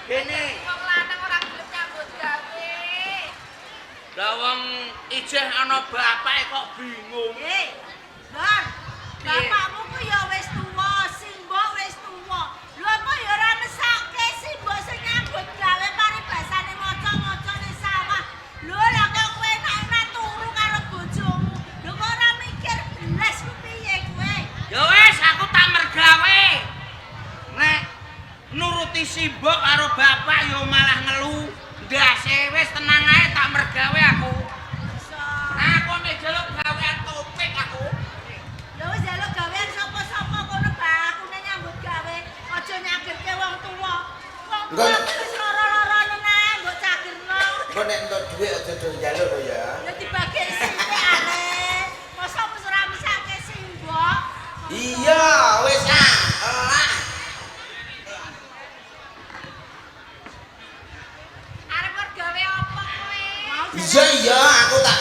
Kene. Wong lanang ora gelem nyambut gawe. Lah wong ijeh ana bapake kok bingung. Lon, bapakmu ku ya wis tuwa, Simbo wis tuwa. Lho apa ya ora mesake Simbo sing nyambut gawe paribasane maca-macane sawah. Lho lah kok kowe enak turu karo bojomu. Lho kok ora mikir blas ku piye kowe? Ya wis aku tak mergawe. Nek nuruti Simbo karo bapak yo malah ngelu. Ndase wis tenang ae tak mergawe aku. Nah, aku mek jaluk gawean topik aku. Ya wis njaluk gawean sapa-sapa kono bakune nyambut gawe. Aja nyagirke wong tuwa. Wong tuwa wis lara-larane nang mbok cagirno. Engko nek entuk dhuwit aja do njaluk lho ya. Ya dibagi sithik ale. Masa wis ora misake Simbok. Iya, wis lah. Arep gawe apa kowe? Iya, aku tak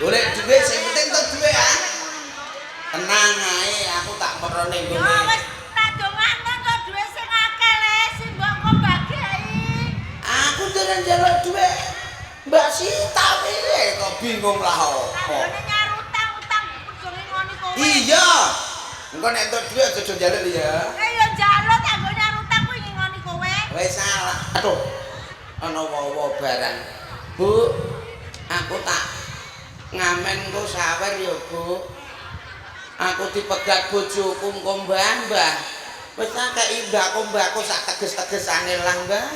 golek dhuwit sing penting entuk dhuwit ah. Tenang ae, aku tak perone Ya ngene. wis tak dongakno kok dhuwit sing akeh le Simbok kok bagi. Aku jalan njaluk dhuwit. Mbak Sita pire kok bingung lah opo. Tanggane nyarutang-utang pegone ngoni kowe. Iya. Engko nek entuk dhuwit aja do njaluk ya. Ya njaluk tanggane nyarutang kuwi ngoni kowe. Wis salah. Aduh. Ana wowo barang. Bu, aku tak ngamen ku sawer ya, Bu. Aku dipegat bojoku engko Mbah. Wis tak kei mbahku sak teges-tegesane lah, Mbah.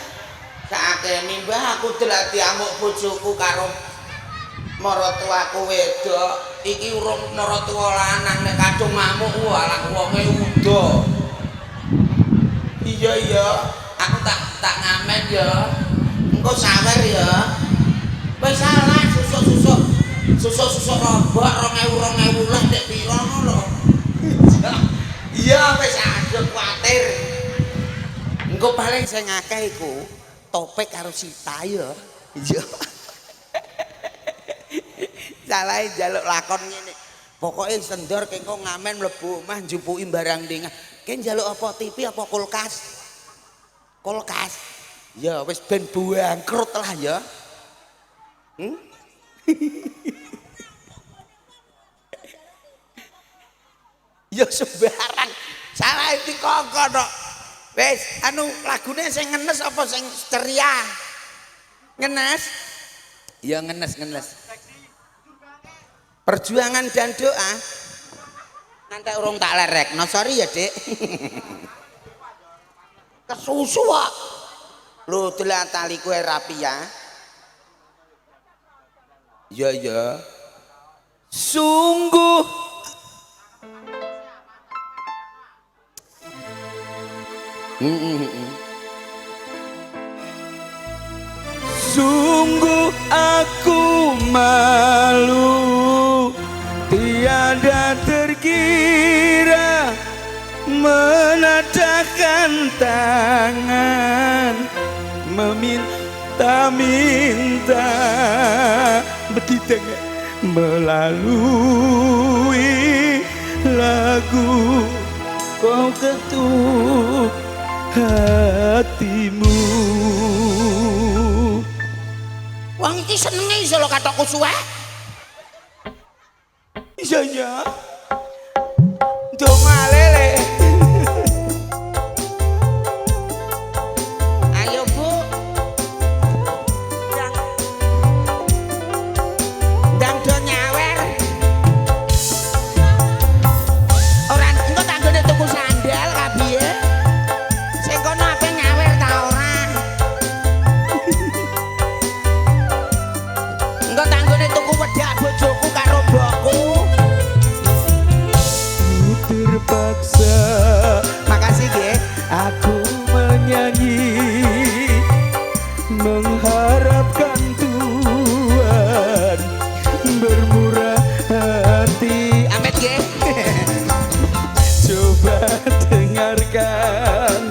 Sakakene Mbah aku delok diamuk bojoku karo maratuaku wedok. Iki urung maratuwa lanang nek kadung ngamuk walah wonge udo. Iya, aku tak ngamen ya. Engko sawer ya. Wis salah susuk robok 2000 lah nek pira ngono. Iya wis aja kuwatir. Engko paling sing akeh iku topik karo Sita ya. Iya. Salah njaluk lakon ngene. Pokoke sendor kengko ngamen mlebu omah njupuki barang dingah. Ki njaluk apa TV apa kulkas? Kulkas. Ya wis ben bangkrut lah ya. Ya sembarang. Salah iki kok tok. Wis anu lagune sing ngenes apa sing ceria? Ngenes? Ya ngenes. Perjuangan dan doa. Nanti urung tak lerek. No sorry ya, Dik. Kesusu kok. Lho delok tali kowe rapi ya. Ya. Sungguh Sungguh aku malu tiada terkira menadahkan tangan meminta-minta betideng melalui lagu kau ketuk hatimu. Wong iki senenge iso lho katokku suwe. Iya ya. Dongalele. Ayo Bu. Ndang do nyawer. Ora engko tak gone tuku sandal kabiye. Sing kono ape nyawer ta ora? Engko tak gone tuku wedak bojoku karo mbokku. Terpaksa. Makasih nggih. Aku menyanyi mengharapkan Tuhan bermurah hati. Amet nggih. Coba dengarkan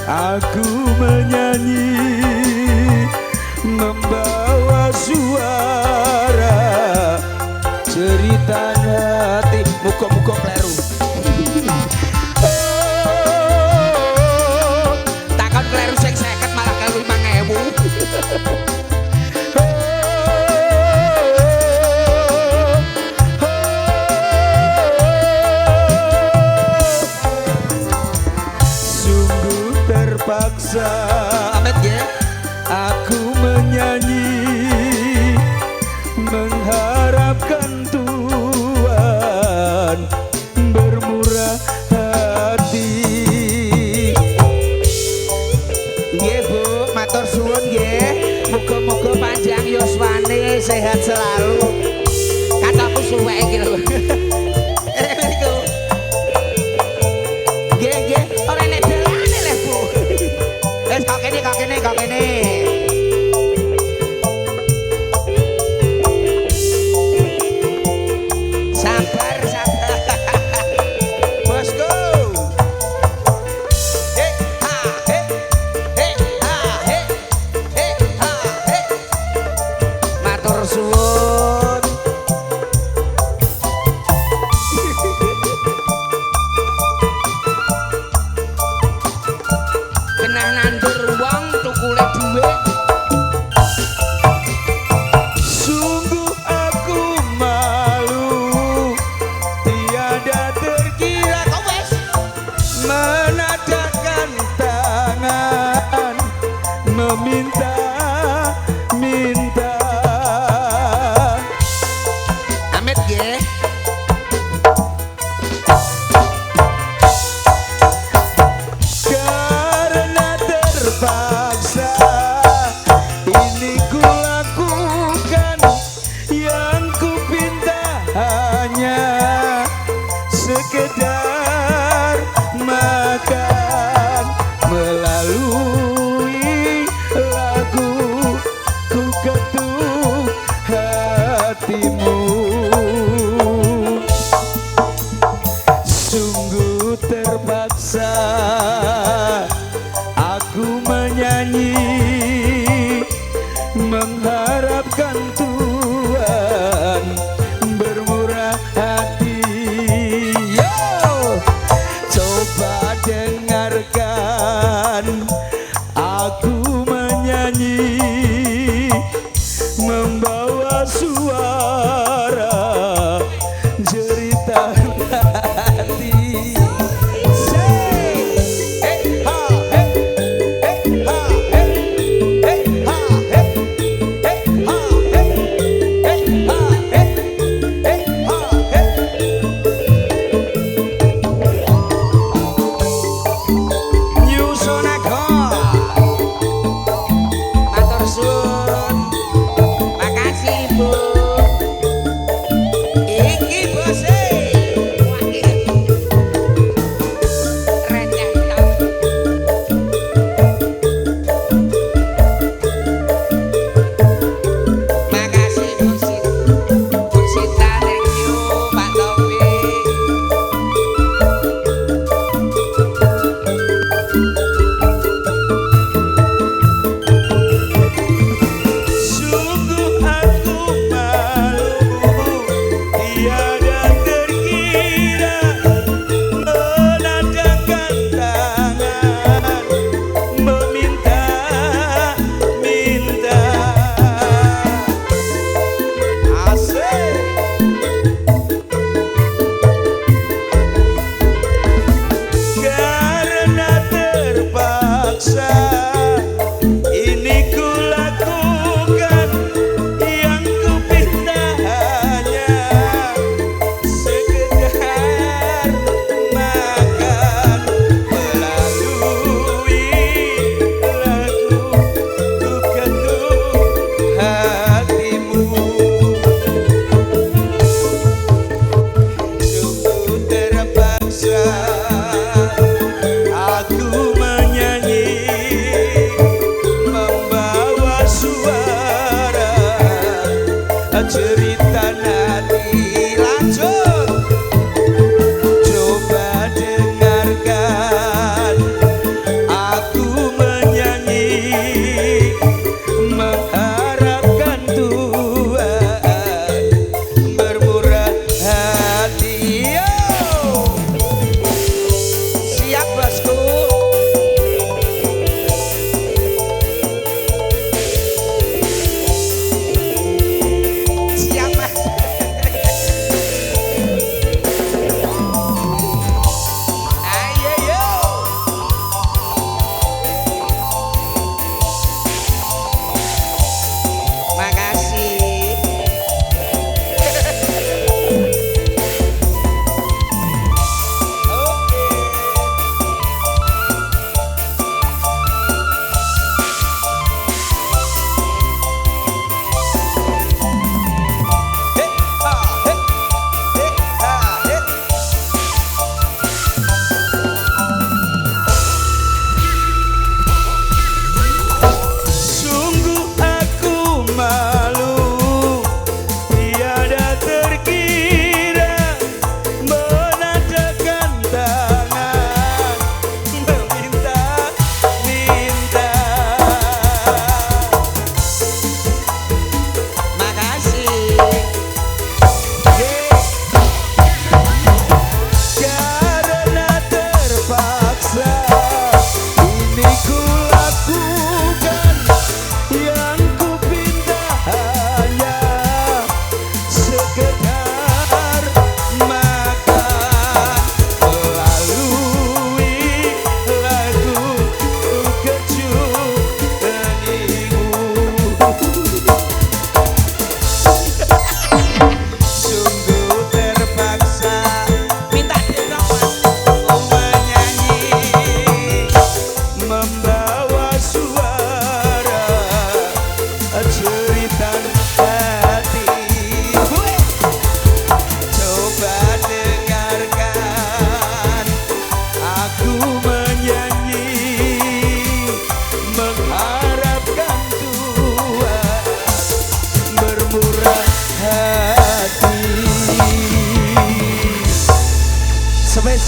aku menyanyi membawa suara cerita hati. Muka-muka kleru. Oh, terpaksa Amet ya aku menyanyi mengharapkan Tuhan bermurah hati. Nggih Bu, matur suwun nggih. Muga-muga panjang yuswane, sehat selalu. Kataku suwek iki lho. Niku. Nggih, nggih, ora nek dalane lho Bu. Wis kok kene. Sabar. Bosku. Matur suwun. Kenah nandur wong tukule dhuwit. Sungguh aku malu tiada terkira kau wes menadahkan tangan meminta Amit nggih. Karena terpaksa ini kulakukan yang kupinta hanya sekedar makan melalui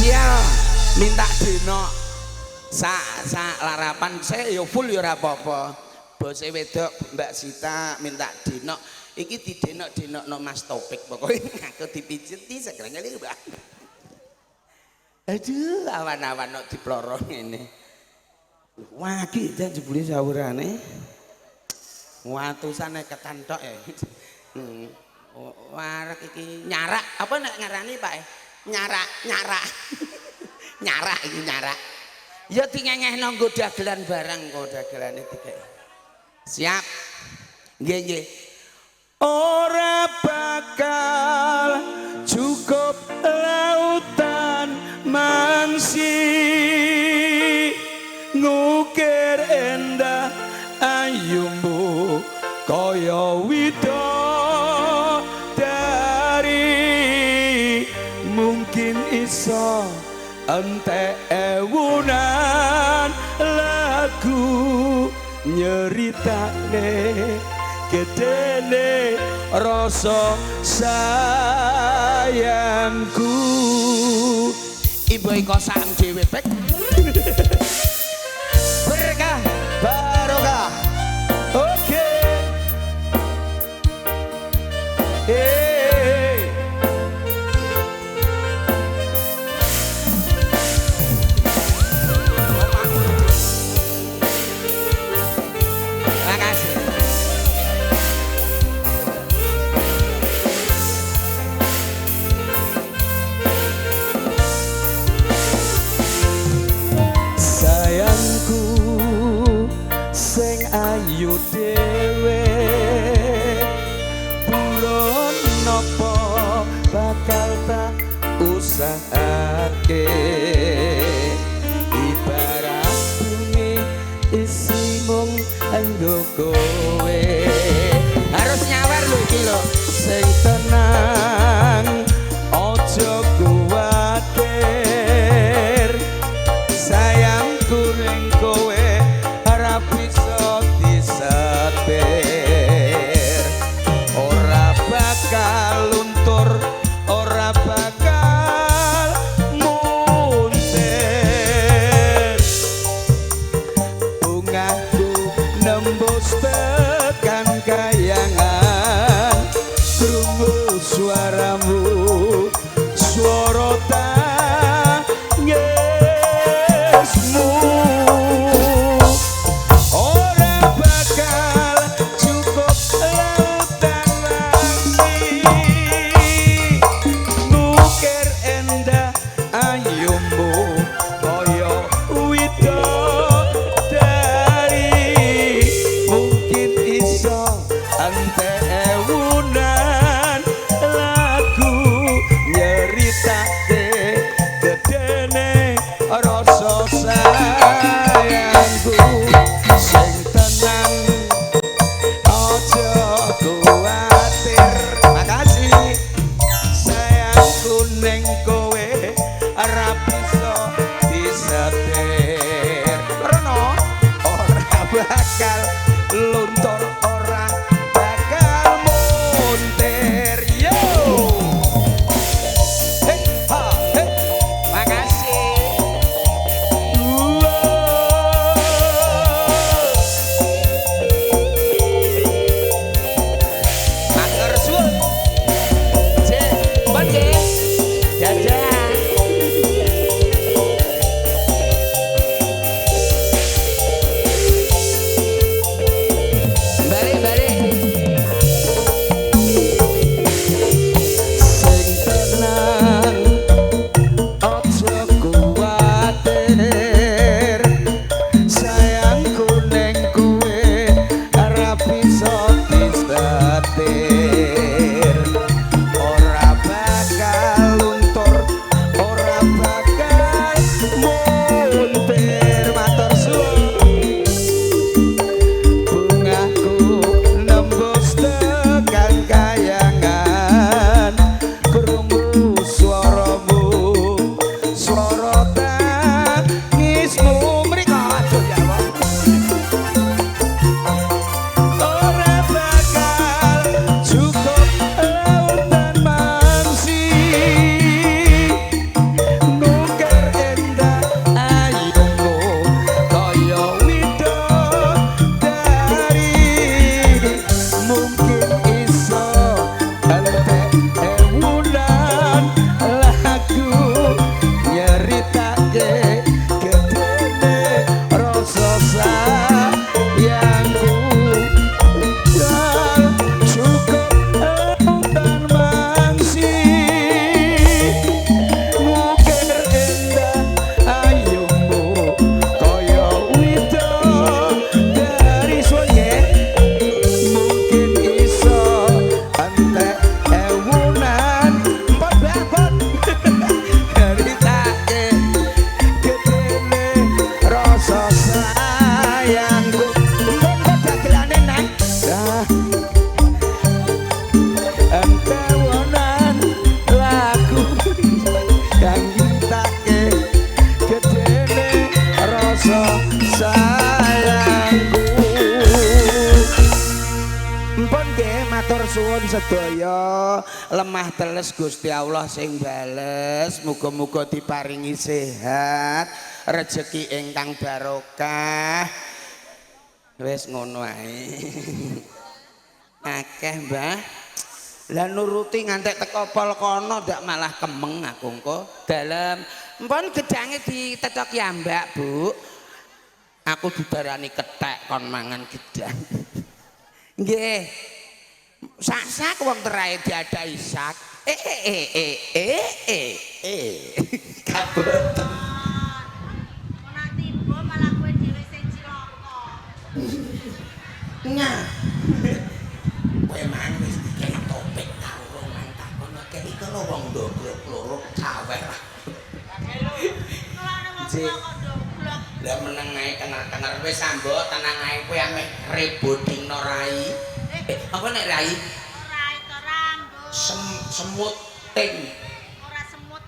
spesial minta dino sak larapan saya yo full yo ora apa-apa. Bose wedok Mbak Sita minta dino iki didenok-denokno Mas Topik pokoknya aku dipijeti sekarang kali Mbak. Aduh awan-awan nok diploro ngene. Wah iki jan jebule sawurane. Watusane ketantok ya. Warek iki nyarak apa nek ngarani Pak? Nyarak. Nyarak iki nyarak. Ya dingengehno nggo dagelan barang kok dagelane dikek. Siap. Nggih. Ora bakal cukup lautan mansi ngukir endah ayumu kaya widodari mungkin iso entek ewunan lagu nyeritane gedene rasa sayangku ibu iko sam dhewe pek berkah barokah oke ayu dewe bulan nopo bakal tak usahake ibarat bumi isi mung anggo kowe harus nyawer lho iki lho sing tenang ojo kuwatir sayangku ning kowe ora bisa ora bakal luntur ora bakal muntir bungaku nembus tekan kayangan krungu suaramu swara tangismu bakal luntur ora bakal muntir yo hey ha hey makasih matur suwun cek pagi jajan sedaya lemah teles Gusti Allah sing bales muga-muga diparingi sehat rezeki ingkang barokah wis ngono ae akeh Mbah lah nuruti ngantek teko pol kono ndak malah kemeng aku engko dalem mpun gedange ditecoki ambak Bu aku didarani kethek kon mangan gedang nggih sak-sak wong terae diada isak kaboten ora tiba malah kowe dhewe sing cilaka nah kowe mang wis dikek topik karo nang takon kek iki lho wong ndogrok loro cawek lah meneng ae kenger-kenger wis sambo tenang ae kowe ameh rebodingno rai apa nek rai ora itu rambut semut ting ora semut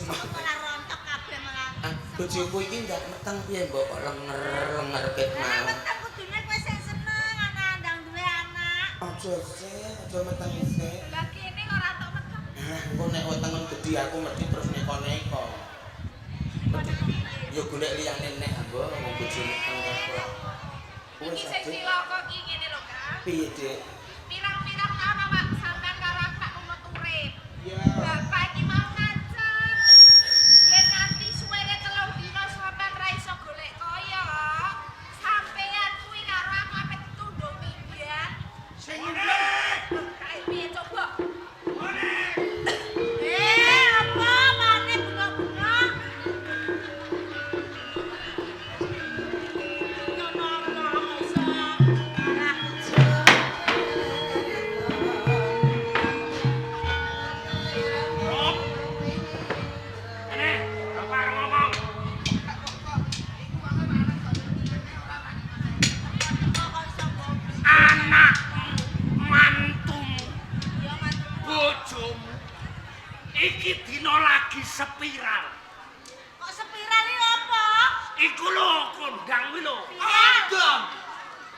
malah rontok kabeh malah bojoku iki ndak meteng piye mbok kok lenger ket mau meteng kudune kowe sing seneng ana ndang duwe anak aja meteng sik lah kene ora tok meteng engko nek wetenge gedhi aku mesti terus neko-neko yo golek liyane nek ambo wong bojone meteng kok Iki sing cilaka iki ngene lho, Kang. piye Dik Pirang-pirang tahun awak sampean karo Pak Nunut urip. ya Bapak iki mau ngajar. Yen nganti suwene 3 dina sampean ra iso golek kaya, sampean kuwi karo aku ape ditundung minggian. Sing Kae piye coba? apa maneh bunga-bunga iki dina lagi spiral. kok spiral iki apa Iku lho kondang kuwi lho. Kondang?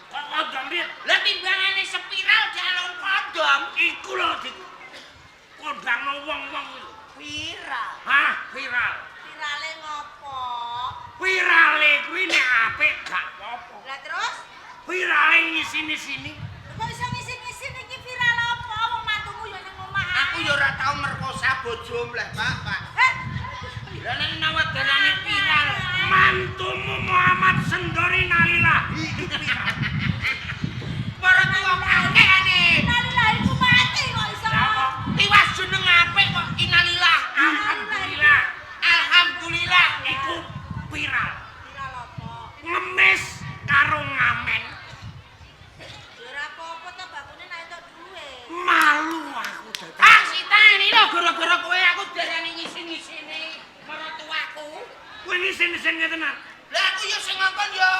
Kok kondang piye? Lah timbangane spiral jalur kondang iku lho di kondangno wong-wong kuwi lho. viral Hah, viral. virale ngopo Virale kuwi nek apik gak apa-apa. lah terus Virale ngisi-sini. kok iso ngisi-ngisi iki viral apa wong mantumu ya ning omah Aku ya ora tau merkosa bojomu leh, Pak. Lah nek nawadarane viral, mantumu Muhammad Sendori Nalilahi iki viral. Para tuwa akeh ane. Innalillahi iku mati kok iso Lah kok tiwas jeneng apik kok innalillah. Alhamdulillah. Alhamdulillah iku viral. viral apa Ngemis karo ngamen. ora apa-apa to bakune nek entuk duwe Malu aku dadi. Ah, sitani lho gara-gara kowe aku darani ngisi-ngisini mertuaku. Kowe ngisi-ngisin tenan. Lah aku ya sing ngongkon ya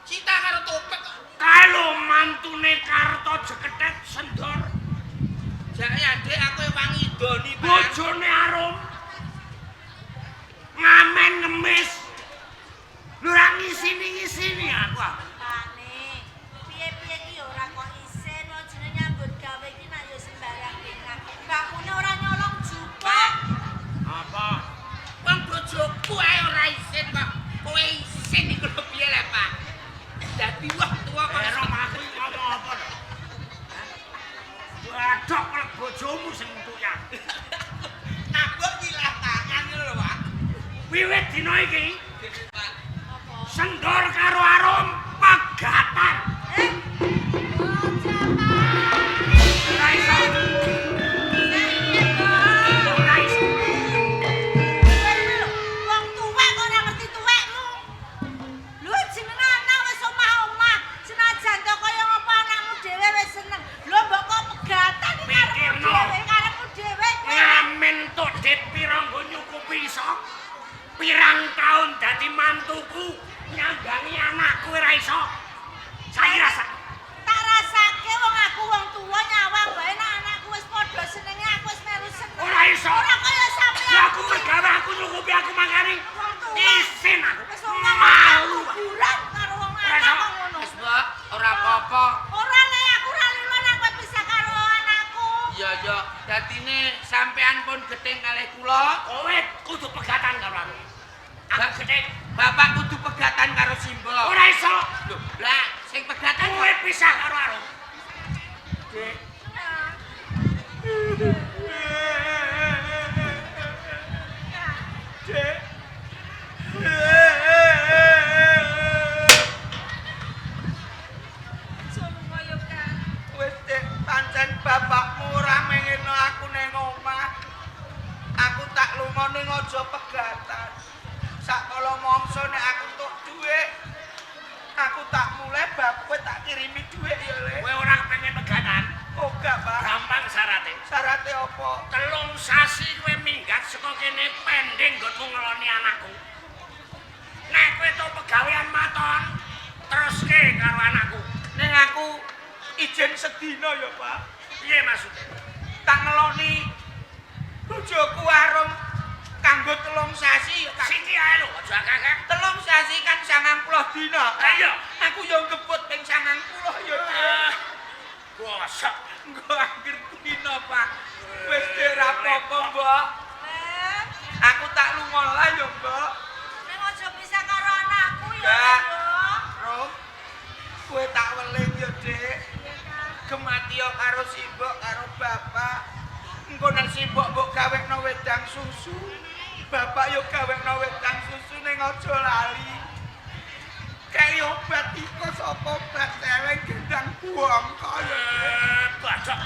cita karo topek kok. Kalau mantune Karto Jeketet Sendor. Jake adik aku wangi idoni, Pak. Bojone arum. Ngamen ngemis. Lho ra ngisini-ngisini aku. Pane, piye-piye ki ya ora kok isin wong jenenge nyambut gawe iki nak ya sembarang dingak. Bakune ora nyolong jupuk. Apa? Wong bojoku ae ora isin kok. Kowe isin iku lho piye lho, Pak? Dadi wong tuwa kok ora mati ngomong apa lho. Wadok kok bojomu sing tuya. Nabok dilatangan lho, Pak. Wiwit dina iki Sendor karo Arum pegatan. Ora iso. Ora iso. Wong tuwek kok ora ngerti tuwekmu. Lho jenenge anak wis omah-omah, senajan to kaya ngapa anakmu dhewe wis seneng. Lho mbok kok pegatan iki karepmu Pikirno. dhewe, karepmu dhewe. Ngamen tok dit pirang nggo nyukupi iso. Pirang taun dadi mantuku nyanggangi anakku ora iso. Saya rasa Tak rasake wong aku wong tuwa nyawang wae nek anakku wis padha senenge aku wis melu seneng. ora iso. Ora kaya sampeyan. Ya aku mergawe aku nyukupi aku mangani. Wong tuwa. Isin aku. Wis omah Malu. bulan karo wong Ora anak iso. kok ngono. Wis, Mbak, ora apa-apa. Ora nek aku ra lilo nek kowe bisa karo anakku. Bapak kudu pegatan karo Simbok. Ora iso. Lho, lah sing pegatan Kowe pisah karo Arum. Dik. Dik. Sono koyo kan. Wis Dik, pancen bapakmu ora mengeno aku ning omah. Aku tak lunga ning aja pegatan. Sakala mangsa nek aku entuk dhuwit, aku tak mulai bapakku tak kirimi dhuwit ya, Le. Kowe ora pengen pegatan. Oh, gak, Pak. Gampang syaratnya. Syaratnya apa? 3 sasi kowe minggat saka kene pending nggonmu ngeloni anakku. Nek kowe tau pegawean maton, teruske karo anakku. Ning aku izin sedina ya, Pak. Piye maksudnya? Tak ngeloni bojoku Arum kanggo 3 sasi ya, Kak. Siki ae lho, aja akeh-akeh. 3 sasi kan 90 dina. Lah iya. Aku yo ngebut ping 90 ya, Dik. Gosok. Engko akhir dina, Pak. Wis ora apa-apa, Mbok. Eh, Aku tak lunga lah ya, Mbok. ning aja bisa karo anakku ya, Gak. Mbok. Rom, kowe tak weling ya, Dik. Iya kan. Gemati karo Simbok karo bapak. Engko nek Simbok mbok gawekno wedang susu. Bapak yo gawekno wedang susu ning aja lali. Kayak obat tikus apa obat celeng gendang buang kaya. Bacok.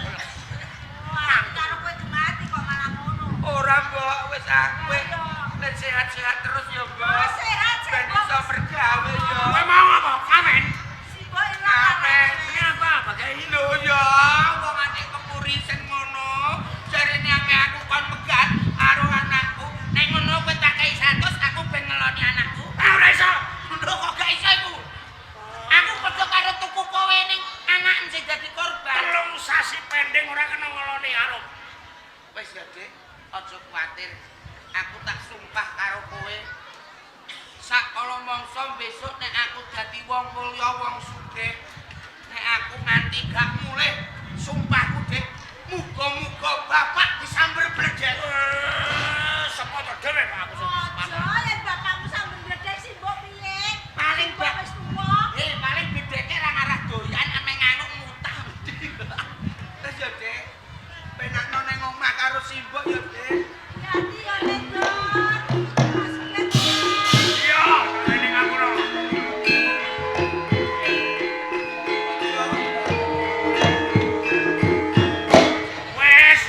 Wah, karo kowe mati kok malah ngono. Ora mbok wis aku Ayo. nek sehat-sehat terus ya, Oh, Mbok. sehat, Ben sehat. iso bergawe ya. Kowe mau apa? Kamen. Simbok ilang. Kamen. Ini apa? Bagai ini. Lho ya, wong atik kepurisen ngono. Jarene ame aku kon megat karo anakku. Nek ngono kowe tak kei 100, aku ben ngeloni anakku. Ora iso. Lho kok gak iso iku? Aku padha karo tuku kowe ning anak sing dadi korban. 3 sasi pending ora kena ngeloni Arum. Wis ya, Dik, aja kuwatir. Aku tak sumpah karo kowe. Sakala mangsa besok nek aku dadi wong mulya, wong sugih, nek aku nganti gak mulih, sumpahku, Dik, muga-muga bapak disamber bledek. Sepoto dhewe Pak aku Aja yen bapakmu sambil gledek Simbok piye? Paling Simbok bak- wis tuwa. Paling bedeke ra ngarah doyan ame nganuk mutah. Wis ya, Dik. Penakno ning omah karo Simbok ya, Dik. Hati ya, Ndor. Masukin. Iya, ini ngapura. Wes.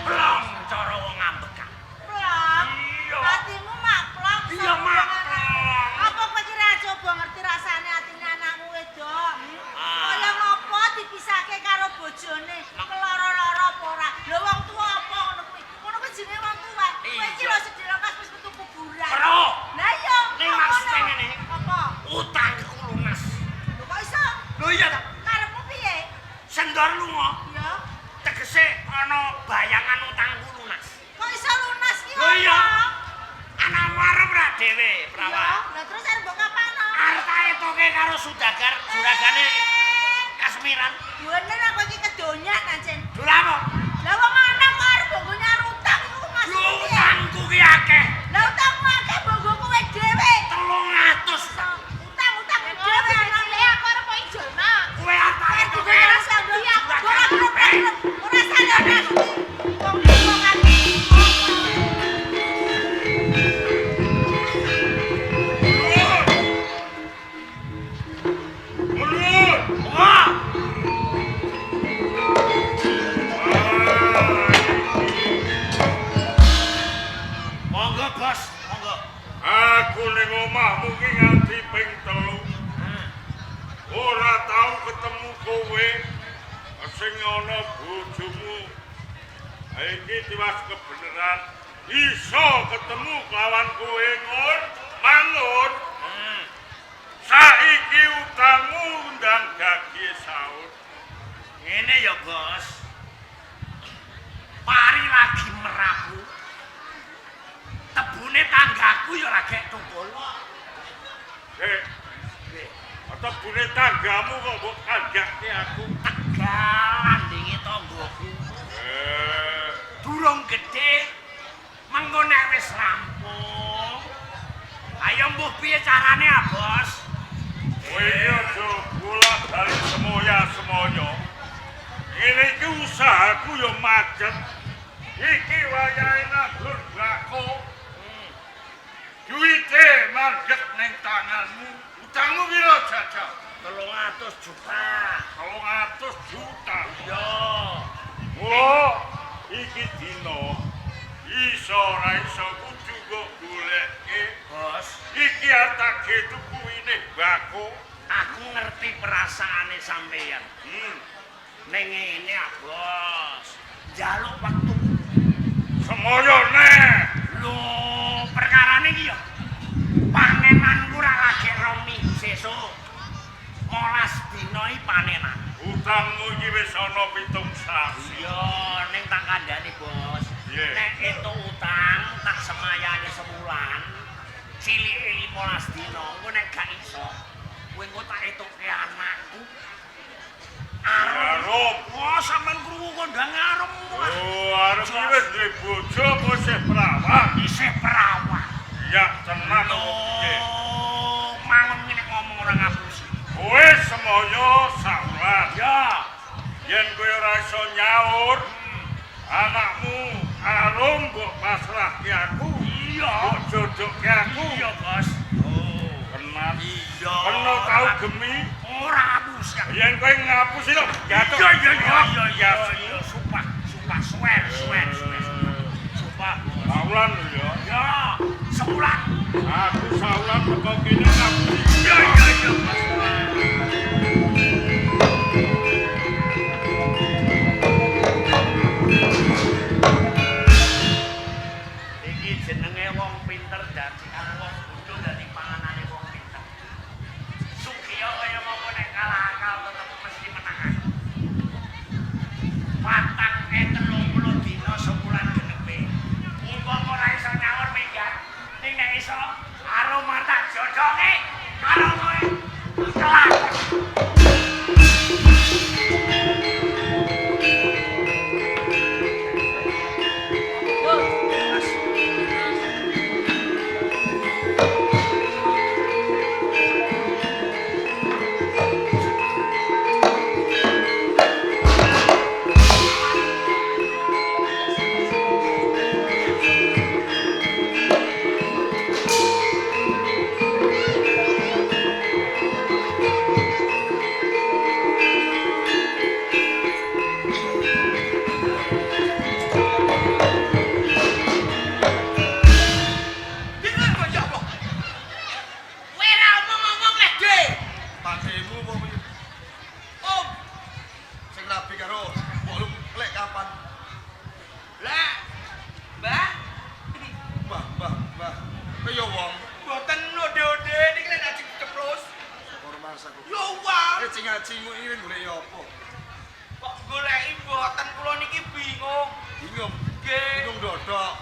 Plong cara wong ambekan. Plong. Iya. Hatimu mak plong. Iya, mak plong. Apa kowe kira coba ngerti rasane atine anakmu wedok? Ah. Kaya ngopo dipisahke karo bojone? Keloro-loro apa ora? Lho wong tuwa apa ngono kuwi? Ngono kuwi jenenge wong tuwa. Kowe iki Iya. lho sedina pas wis metu kuburan. Bro. Lah iya. Ning kok maksudnya ngono? ngene. Apa? Utangku lunas. Lho kok iso? Lho iya ta. Karepmu piye? Sendor lunga. Ya. Tegese ana bayangan utangku lunas. Kok iso lunas ki? Lho iya. apa? Ana warem ra dhewe, Prawa. Iya. Lah terus arep mbok kapano? Artae toke karo Sudagar, juragane Kasmiran. Bener aku iki kedonyan anjen. Lho lha apa? Lah wong anak kok arep mbok nyar utang iku Lho maksud piye? utangku ki akeh. Lah utangmu akeh mbok kowe dhewe. 300. Utang dhewe anak Le aku arep kok ijolna. Kowe artae toke ora sadar juragan. ora sadar wong tuwa kan. Mulur. Wah. Monggo bos, monggo. Aku ning omahmu ki nganti ping 3. Ora tau ketemu kowe sing ana bojomu. Ha iki tiwas kebeneran iso ketemu kawan kowe ngon mangun. Saiki utangmu ndang dadi saut. Ngene ya, Bos. Pari lagi merapu. Tebune tanggaku ya lagi tukul. Dek, atau bune tanggamu kok mbok kanjake aku. Tegal landinge tanggoku. Durung gedhe. Mengko nek wis rampung. Ayo mbuh piye carane, ah, Bos? Kowe iki aja bolak-balik semoya-semoyo. Ini iki usahaku yo macet. Iki wayahe nabur bako. Duite mandek ning tanganmu. Utangmu piro jajal? 300 juta. 300 juta. Yo. Oh, iki dino iso ora iso kudu kok goleke. Bos, Iki atake tukuine bako. aku ngerti perasaane sampeyan. Ning ngene, ah, Bos. Jaluk waktu. Semoyo neh. Lho, perkarane iki ya. Panenanku ora lagi romi sesuk. 12 dina iki panenan. Utangmu iki wis ana 7 sasi. Iya, ning tak kandhani, Bos. Iya. Nek itu utang tak semayane sebulan. Cilike 15 dina, engko nek gak iso, kowe engko tak etuke anakku. Arum. Oh, sampean krungu kondang arem. Oh, arep iki wis duwe bojo apa isih perawan? Isih perawan. Ya tenan opo piye? Oh, mangun ngene ngomong ora ngapusi. Kowe semoyo saulan. Ya, Yen kowe ora iso nyaur, anakmu Arum mbok pasrahke aku. iya. Mbok jodohke aku. Iya, Bos. Oh, Tenan. iya. Kena tau gemi. Ora ngapusi. Yen kowe ngapusi lho, jatuh. Iya, sumpah, swear. Sumpah. Saulan lho ya. Ya, sebulan. Aku saulan teko kene ngapusi. Iya, Mas. Iki jenenge wong pinter dadi karo wong bodho dadi panganane wong pinter. Sugiya kaya ngopo nek kalah akal tetep mesti menang. Patang 30 dina sebulan genepe. Umpama ora iso nyaur minggat, ning nek iso karo mata jodoke karo kowe. Kelak. Kowe ora omong-omong leh, Dik. Pakaimu apa piye? Om, Sing rabi karo mbok lu lek kapan? lah. Mbah, Mbah. Kowe yo wong mboten ode-ode niki lek ajeng ceplos. saka rumahku. Yo wah, Kowe cingacimu iki golek yo apa? kok goleki mboten kula niki bingung. Bingung. Nggih. Bingung dodok.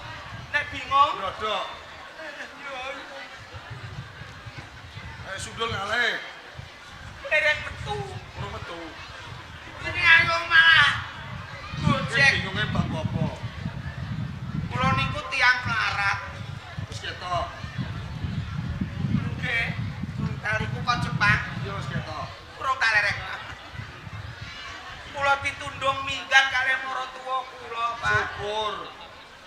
Nek bingung, Dodok. Sundul ngalih. dereng metu. Ora metu. Ini ayo malah Kowe gojek. bingunge bab apa? Kula niku tiyang melarat. Wis ketok. Nggih. Taliku kok Jepang, Yo wis ketok. kurang kalerek. Kula ditundung minggat kalih maratuwa kula, Pak. Syukur.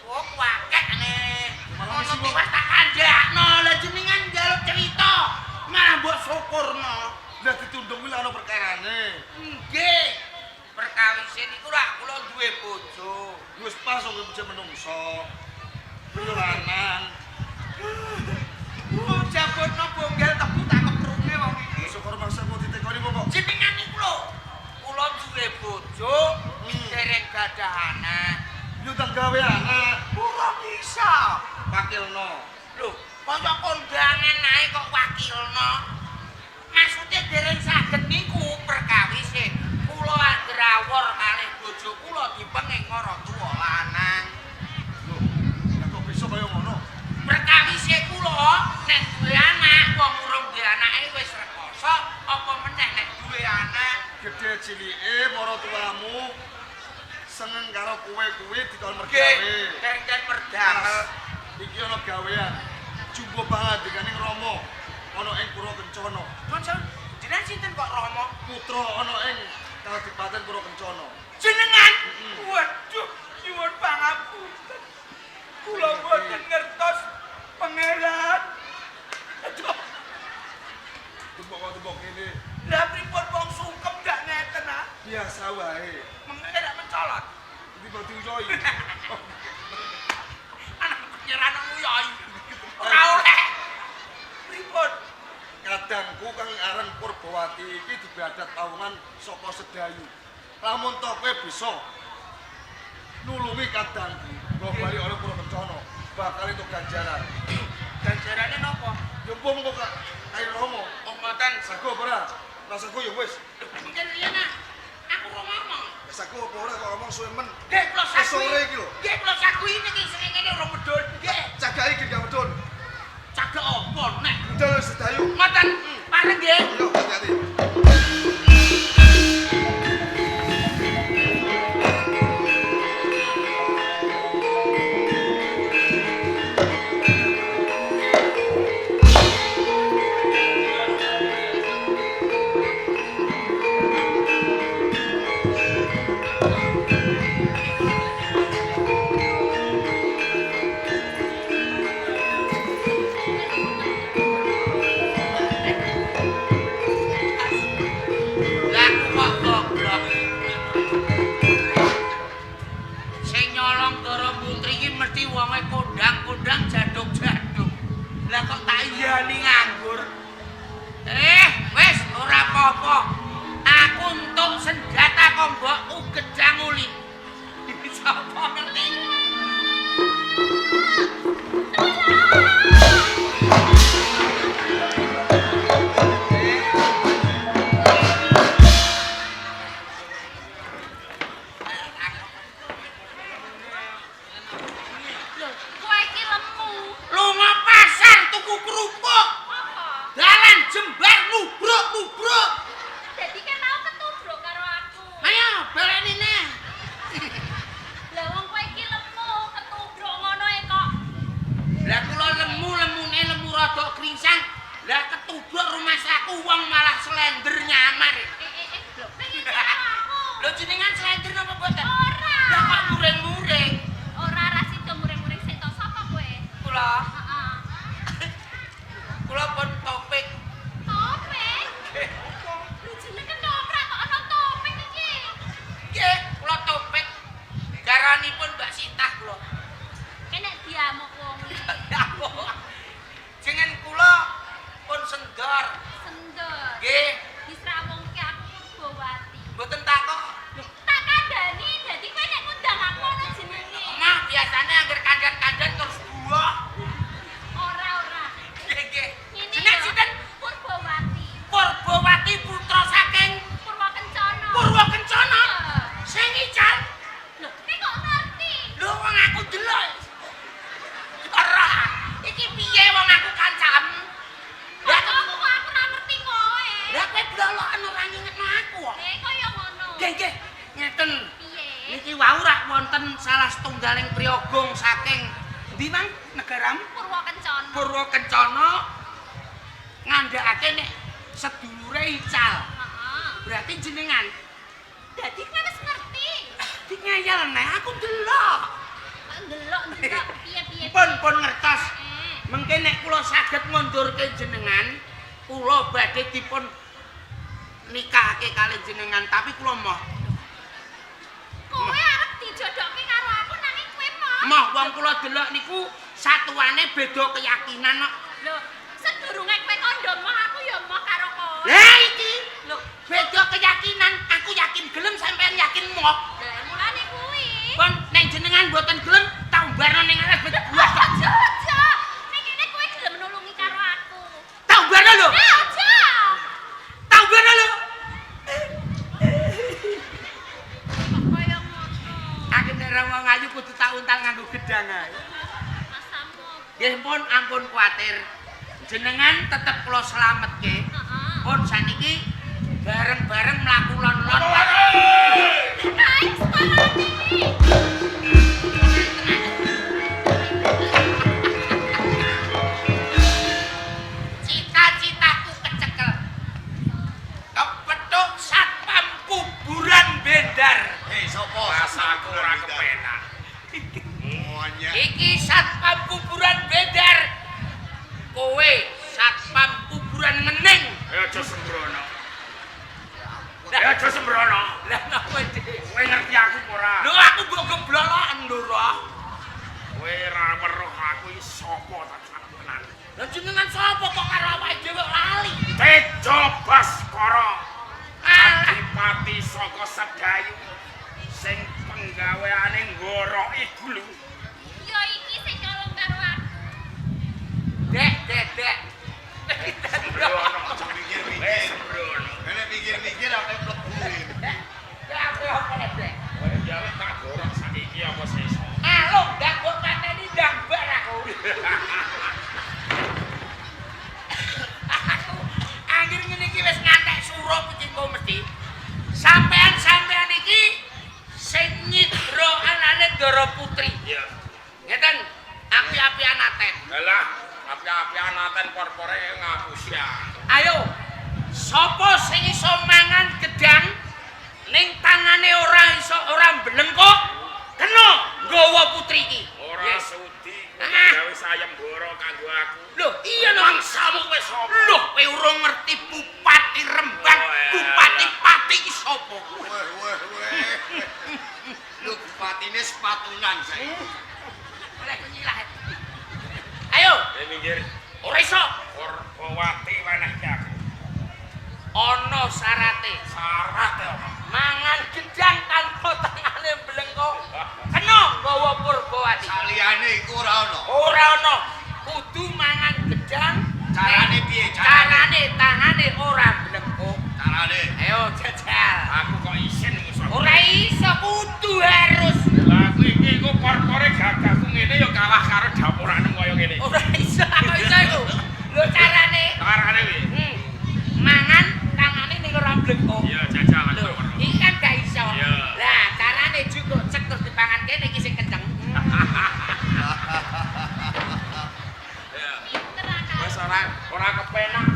Oh, kuakek nih. Malah Ono mesti kok- tiwas tak kandakno, lah jenengan njaluk cerita. Malah mbok syukurno. Lah ditundung kuwi ana perkarane. Nggih. Perkawise niku rak kula duwe bojo. Wis pas kok bisa menungso. Kuwi lanang. Jabutno bonggel tebu tak keprunge wong iki. Syukur masa kok ditekoni kok. Jenengan niku lho. Kula duwe bojo, dereng gadah anak. Yo tak gawe anak. Ora bisa. Pakilno. Lho, kaya kondangan ae kok wakilno. Maksudnya dereng saged niku perkawise kula andrawor kalih bojo kula dipenging maratuwa lanang. Loh, lah kok bisa kaya ngono? Perkawise kula nek duwe anak wong urung duwe anak seneng karo kuwe dikon Nggih, mergawe. kengken merdamel. Iki ana gawean. Jumbo pangandikaning Rama ana ing Pura Kencana. Konsul, jenengan sinten kok Rama? Putra ana ing Kadipaten Pura Kencana. Jenengan? Waduh, nyuwun pangapunten. Kula boten ngertos pangeran. Aduh, Tembok kene lah pripun wong sungkem gak ngeten ah? biasa wae. Mengene nek mencolot. Tiba diuyoi. Anak pikiran nguyoi. Ora oleh. Pripun? Kadangku kang aran Purbawati iki dibadat tawungan saka Sedayu. Lamun to kowe bisa nulungi kadangku, nggo bali oleh Pura Kencana, bakal itu ganjaran. Ganjarane napa? Ya apa mengko ayo Rama, Oh ngoten. sago apa ora? Rasaku ya wis. Mungkin riyen ah. Aku ora ngomong. Sago apa ora kok ngomong suwe men. Nggih kula sakui. Sore iki lho. Nggih kula sakui niki sing ngene ora medun. Nggih. Cagake iki gak medun. Cagak apa nek? Budal Sedayu. Ngoten. Pareng nggih. Yo hati-hati. Lah kok goblok. Sing nyolong Dara Putri iki mesti wonge kondang-kondang jaduk-jaduk. Lah kok tak iyani nganggur. Wis ora apa-apa. Aku entuk senjata kok mbokku gedang uli. Sapa ngerti? Lho, kowe iki lemu. Lunga pasar tuku kerupuk. Apa? Dalan jembar nubruk-nubruk. Jadi kan mau ketubruk karo aku. Ayo baleni neh. Lah wong kowe iki lemu, ketubruk ngono e kok. Lah kula lemu-lemune lemu rada kringsang. Lah ketubruk rumah saku wong malah slender nyamar. Lho, pengen karo aku. Lho jenengan slender napa boten? Ora. Lah kok muring-muring? Ora sida muring-muring sik to sapa kowe? Kula Heeh. kula pun topik. Topeng. Lu jenenge toprak kok ana topeng iki. Nggih, kula topik. Garanipun Mbak Sitah kula. Kene diamuk wong. Jenengan kula pun sendor. Sendor. Nggih, Disrawungke aku Purbawati. mboten takok. Tak kandhani dadi kowe nek ngundang aku ono jenenge. Mah biasane angger kandan-kandan terus buah. Ora. Nggih, nggih. Ngene Jenengan lho, sinten? Purbawati. Purbawati putra saking Purwa Kencana. Purwa Kencana. Sing ical. Lho, kowe kok ngerti? Lho wong aku delok. Ora. Iki piye wong aku kancam? Lah Kok aku ora ngerti kowe. lah kowe blolokan ora ngingetno aku kok. Kaya ngono. Nggih, nggih. Ngeten. Piye? Niki wau rak wonten salah setunggaling priyogong saking ndi Mang negaramu? Purwa Kencana. Purwa Kencana ngandhakake nek sedulure ical. Heeh. Berarti jenengan Dadi kowe wis ngerti. ngeyel nek aku delok. Ndelok piye-piye. Pun ngertos. Mengke nek kula saged ngundurke jenengan, kula badhe dipun nikahake kalih jenengan, tapi kula moh. Kowe arep dijodohke karo aku nanging kowe mau. Moh wong kula delok niku satuane beda keyakinan kok. Lho, sedurunge kowe kandha moh aku ya moh karo kowe. Lah iki Lho, beda keyakinan, aku yakin gelem sampean yakin moh. lah mulane kuwi. Pun nek jenengan mboten gelem tak umbarno ning alas beda buah. Aja. Nek kene kowe gelem nulungi karo aku. Tak umbarno lho. Aja. Tak umbarno lho. Kok kaya ngono. Aku nek ra wong ayu kudu tak untal nganggo gedang ae. Asamu. Nggih pun ampun kuwatir. Jenengan tetep kula slametke. Heeh. Pun saniki bareng-bareng mlaku lon-lon. Guys, Cita-citaku kecekel. Kepethuk satpam kuburan Bendar. Sopo? Rasaku ora kepenak. Semuanya. Iki satpam kuburan Bendar. Kowe satpam kuburan Ngening. Aja sembrono. Aja sembrono. Lah napa iki? Kowe ngerti aku ora? Lho aku mbok geblolokan lho, Roh. Kowe ora weruh aku iki sapa ta tenan. Lah jenengan sapa kok karo awake dhewe lali? Tejo Baskara. Alah, Adipati saka Sedayu sing penggaweane nggoroki gulu. Ya iki sing nyolong karo aku. Dek. Sembrono. Mikir-mikir. Sembrono. Nek mikir-mikir apa mlebuin. Ya apa nek, Dek? Kowe jare tak gorok saiki apa sesuk? Alo, ndak kok pateni ndang bar aku. Aku anggere ngene iki wis ngantek suruh iki kok mesti. Sampean iki sing nyidra anane Ndara Putri. Iya. Ngeten, api-apian aten. Lah, api-apian aten porpore ngapusi ya. Ayo, sapa sing iso mangan gedang ning tangane ora mblengkok, kena nggawa putri iki. Ora sudi Ah. gawe sayembara kanggo aku. Lho, iya lho. Mangsamu kowe sapa? Lho, kowe urung ngerti Bupati Rembang, Bupati Pati iki sapa? Weh. Lu bupatine sepatunan saya. Oleh kunyilah. Ayo, Minggir. ora iso. Korpowati wenehke aku. Ana syarate. Syarat ya apa? Mangan gedang tanpa tangane mblengkok. Kena nggawa Purbawati. Saliyane iku ora ono. Ora ana. Kudu mangan gedang. Carane piye? Carane tangane ora mblengkok. Carane. Ayo jajal. Aku kok isin musuh. Ora iso kudu harus. Lah aku iki kok porpore gagahku ngene ya kalah karo dapurane kaya ngene. Ora iso, kok iso iku. Lho carane. Carane piye? Mangan tangane ning ora mblengkok. Iya jajal aku. Lho, iki kan gak iso. Iya. Lah, carane juga cek terus dipangan kene iki sing kenceng. Ya. Wes ora kepenak